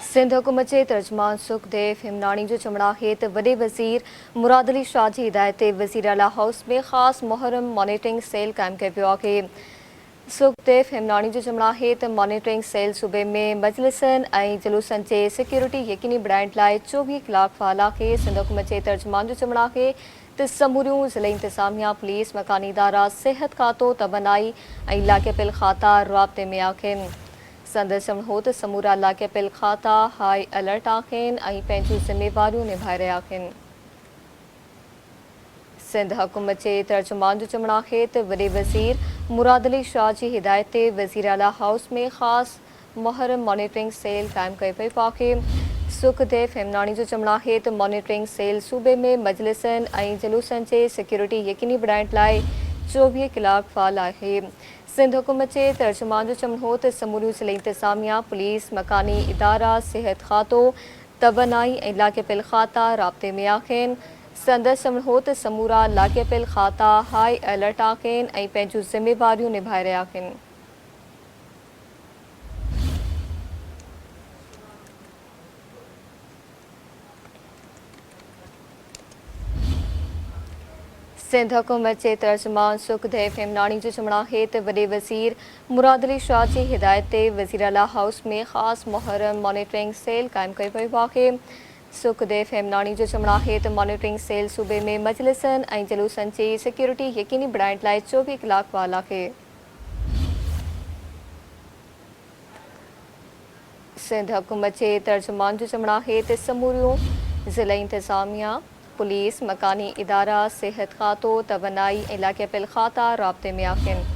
सिंध हुकूमत जे तर्जमान सुखदेव हिमनाणी जो चमड़ा है तो वडे वज़ीर मुराद अली शाह जी हिदायत ते वज़ीर आला हाउस में ख़ास मुहर्रम मॉनिटरिंग सेल कायम कयो पियो आहे। सुखदेव हिमनाणी जो चमड़ा है तो मॉनिटरिंग सेल सूबे में मजलिसनि ऐं जुलूसनि जे सिक्योरिटी यकीनी बणाइण लाइ 24 कलाक फ़ाल आहे। सिंध हुकूमत जे तर्जमान जो चमड़ा है तो समूरियूं ज़िले इंतज़ामिया, पुलिस, मकानी इदारा, सिहत खातो, तबनाई ऐं लाॻापियल खाता राब्ते में आहिनि। संदसि हो त समूरा लाॻापियल खाता हाई अलर्ट आहिनि ऐं पंहिंजूं ज़िमेवारियूं निभाए रहिया आहिनि। सिंध हुकूमत जे तर्जुमान जो चमड़ा है तो वडे वज़ीर मुराद अली शाह जी हिदायत ते वज़ीर आला हाउस में ख़ास मुहर्रम मॉनिटरिंग सेल कायम कयो पियो आहे। सुखदेव हिमनाणी जो चमड़ा है तो मॉनिटरिंग सेल सूबे में मजलिसनि ऐं जुलूसनि जे सिक्योरिटी यकीनी बणाइण लाइ 24 कलाक फ़ाल आहे। सिंध हुकूमत जे तर्जुमान जो चमड़ो हो तो समूरियूं ज़िले इंतज़ामिया, पुलिस, मकानी इदारा, सिहत खातो, तबनाई ऐं लाॻापियल खाता राब्ते में आहिनि। संदसि चमड़ो हो तो समूरा लाॻापियल खाता हाई अलर्ट आहिनि ऐं पंहिंजूं ज़िमेवारियूं निभाए रहिया आहिनि। सिंध हुकूमत जे तर्जुमान सुखदेव हिमनाणी जो चमड़ा है तो वडे वज़ीर मुराद अली शाह जी हिदायत ते वज़ीर आला हाउस में ख़ास मुहर्रम मॉनिटरिंग सेल कायम कयो पियो आहे। सुखदेव हिमनाणी जो चमड़ा है तो मॉनिटरिंग सेल सूबे में मजलिसनि ऐं जुलूसनि जी सिक्योरिटी यकीनी बणाइण लाइ 24 कलाक फ़ाल आहे। सिंध हुकूमत जे तर्जुमान जो चमड़ा है तो समूरियूं ज़िले इंतज़ामिया, पुलिस, मकानी इदारा, सिहत खातो, तबनाई ऐं लाॻापियल खाता राब्ते में आहिनि।